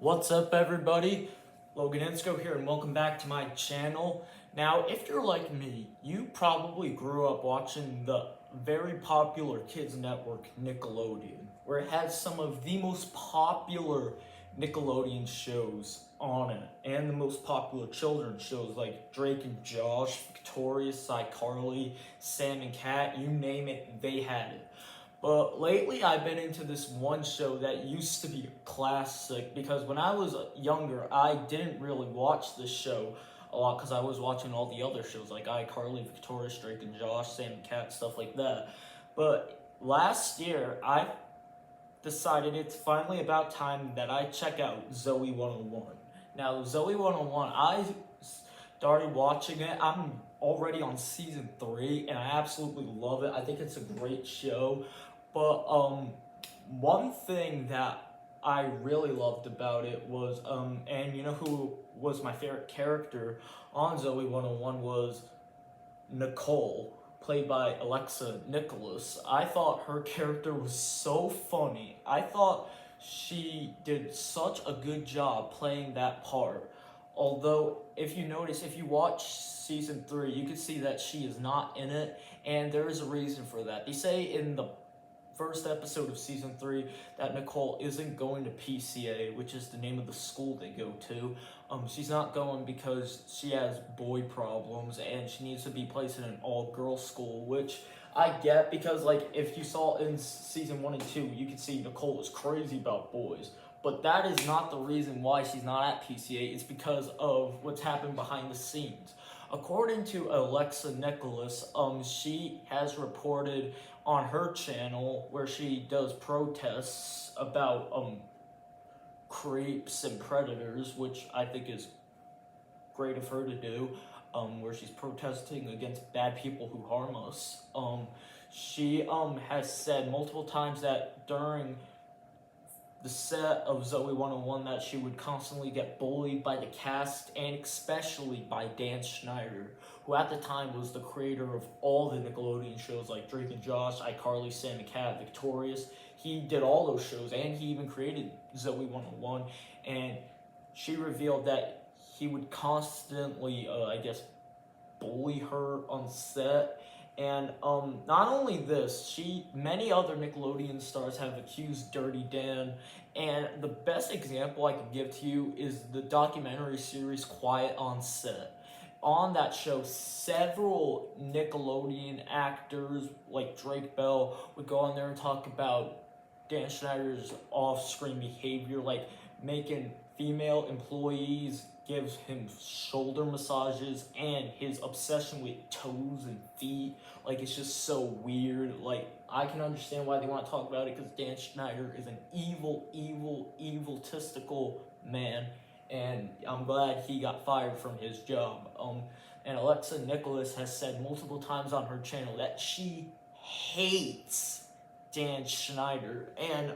What's up, everybody? Logan Insco here, and welcome back to my channel. Now, if you're like me, you probably grew up watching the very popular kids network Nickelodeon, where it has some of the most popular Nickelodeon shows on it, and the most popular children's shows like Drake and Josh, Victorious, iCarly, Sam and Cat, you name it, they had it. But lately I've been into this one show that used to be a classic, because when I was younger I didn't really watch this show a lot because I was watching all the other shows like iCarly, Victorious, Drake and Josh, Sam and Cat, stuff like that. But last year I decided it's finally about time that I check out Zoe 101. Now Zoe 101, I started watching it. I'm already on season 3 and I absolutely love it. I think it's a great show. But one thing that I really loved about it was, and you know who was my favorite character on Zoe 101 was Nicole, played by Alexa Nicholas. I thought her character was so funny. I thought she did such a good job playing that part. Although, if you notice, if you watch season 3, you can see that she is not in it, and there is a reason for that. They say in the first episode of season 3 that Nicole isn't going to PCA, which is the name of the school they go to. She's not going because she has boy problems and she needs to be placed in an all-girls school, which I get, because like if you saw in season 1 and 2, you can see Nicole is crazy about boys. But that is not the reason why she's not at PCA. It's because of what's happened behind the scenes. According to Alexa Nicholas, she has reported on her channel where she does protests about creeps and predators, which I think is great of her to do, where she's protesting against bad people who harm us. She has said multiple times that during the set of Zoe 101 that she would constantly get bullied by the cast, and especially by Dan Schneider, who at the time was the creator of all the Nickelodeon shows like Drake and Josh, iCarly, Sam and Cat, Victorious. He did all those shows, and he even created Zoe 101, and she revealed that he would constantly, bully her on set. And not only this, many other Nickelodeon stars have accused Dirty Dan, and the best example I can give to you is the documentary series Quiet on Set. On that show, several Nickelodeon actors like Drake Bell would go on there and talk about Dan Schneider's off-screen behavior, like making female employees gives him shoulder massages, and his obsession with toes and feet. Like, it's just so weird. Like, I can understand why they want to talk about it, because Dan Schneider is an evil, egotistical man, and I'm glad he got fired from his job. And Alexa Nicholas has said multiple times on her channel that she hates Dan Schneider, and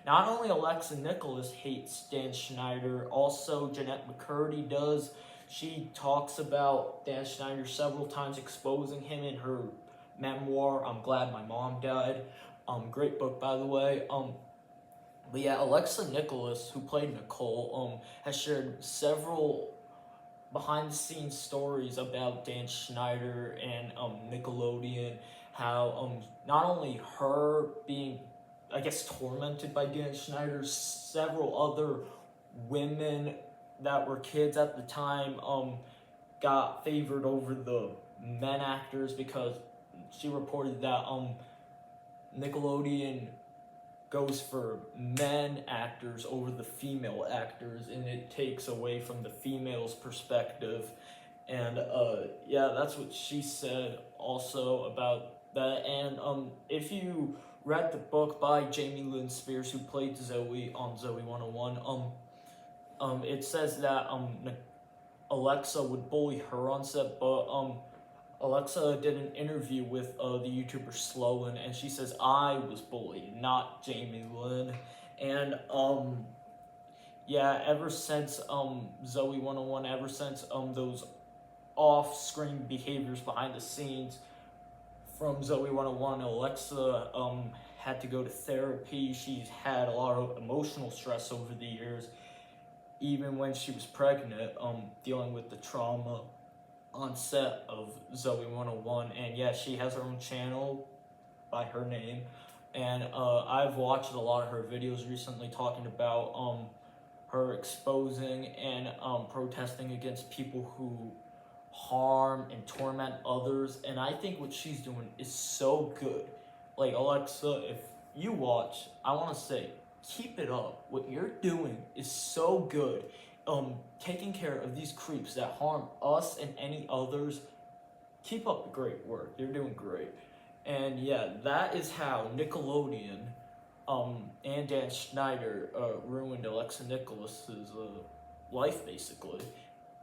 not only Alexa Nicholas hates Dan Schneider, also Jeanette McCurdy does. She talks about Dan Schneider several times, exposing him in her memoir, I'm Glad My Mom Died. Great book, by the way. But yeah, Alexa Nicholas, who played Nicole, has shared several behind-the-scenes stories about Dan Schneider and Nickelodeon, how not only her being, tormented by Dan Schneider, several other women that were kids at the time got favored over the men actors, because she reported that Nickelodeon goes for men actors over the female actors, and it takes away from the female's perspective. And yeah, that's what she said also about that. And if you read the book by Jamie Lynn Spears, who played Zoe on Zoe 101, it says that Alexa would bully her on set, but Alexa did an interview with the YouTuber Sloan, and she says, I was bullied, not Jamie Lynn. And yeah, ever since Zoe 101, ever since those off-screen behaviors behind the scenes from Zoe 101, Alexa had to go to therapy. She's had a lot of emotional stress over the years, even when she was pregnant, dealing with the trauma on set of Zoe 101. And yeah, she has her own channel by her name. And I've watched a lot of her videos recently talking about her exposing and protesting against people who harm and torment others. And I think what she's doing is so good. Like, Alexa, if you watch, I want to say, keep it up. What you're doing is so good. Taking care of these creeps that harm us and any others. Keep up the great work. You're doing great. And yeah, that is how Nickelodeon and Dan Schneider ruined Alexa Nicholas's life, basically.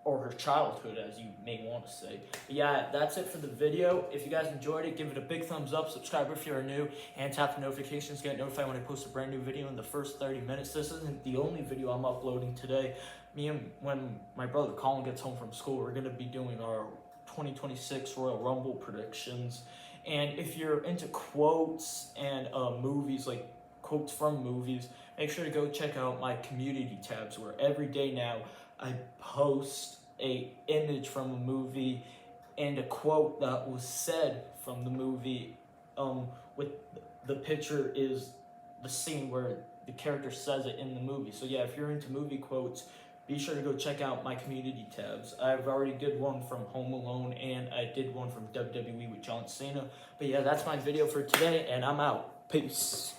Or her childhood, as you may want to say. But yeah, that's it for the video. If you guys enjoyed it, give it a big thumbs up, subscribe if you're new, and tap the notifications to get notified when I post a brand new video in the first 30 minutes. This isn't the only video I'm uploading today. When my brother Colin gets home from school, we're going to be doing our 2026 Royal Rumble predictions. And if you're into quotes and movies, like quotes from movies, make sure to go check out my community tabs, where every day now I post a image from a movie and a quote that was said from the movie. With the picture is the scene where the character says it in the movie. So yeah, if you're into movie quotes, be sure to go check out my community tabs. I've already did one from Home Alone, and I did one from WWE with John Cena. But yeah, that's my video for today, and I'm out. Peace.